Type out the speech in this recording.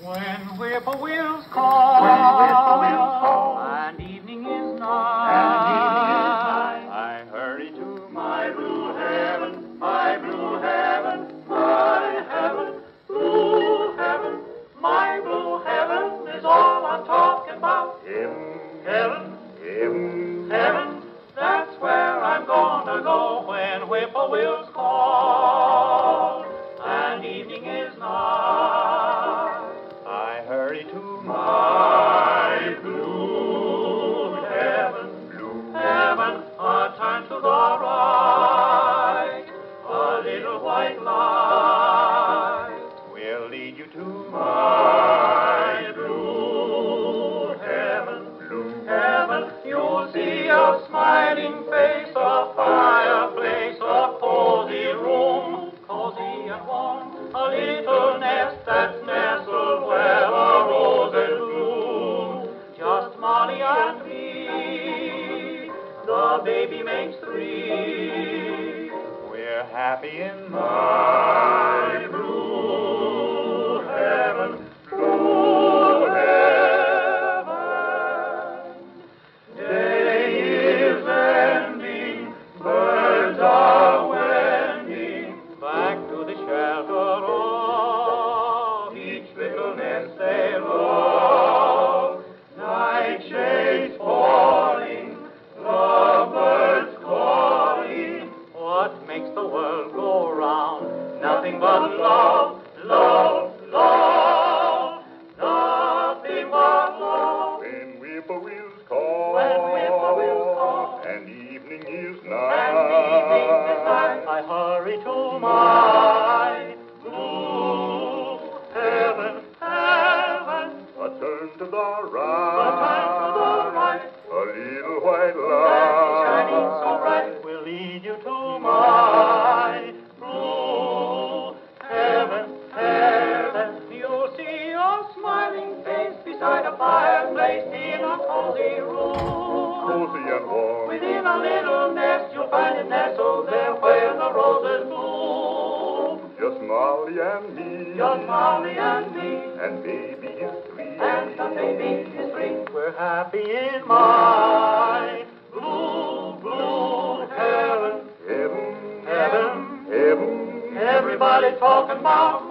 When whippoorwills call, and evening is nigh, I hurry to my blue heaven, my blue heaven, my heaven, blue heaven. My blue heaven is all I'm talking about. Heaven, heaven, that's where I'm gonna go when whippoorwills call, and evening is nigh. I hurry to my blue heaven, a turn to the right, a little white light will lead you to my blue heaven, you'll see a smiling face, a fireplace, a cozy room, cozy and warm, a little nest that's nestled where a rose in bloom. Just Molly and me, the baby makes three. We're happy in my blue heaven, blue heaven. Day is ending, birds are wending back to the shelter of each little nest they love. Night shades falling, lovebirds calling. What makes the world go round? Nothing but love, love, love. Nothing but love. When whippoorwills call, and evening is nigh, I hurry to my blue heaven, heaven. A turn to the A right, turn to the right, a little white shining so light bright, will lead you to my blue heaven, heaven. You'll see a smiling face beside a fireplace in a cozy room. cozy and warm. Within a little nest, you'll find it nestled there where the roses bloom. Just Molly and me, Just Molly and me, and baby is three. and the baby is three. We're happy in my blue, blue heaven, Heaven, heaven. heaven. Everybody talking about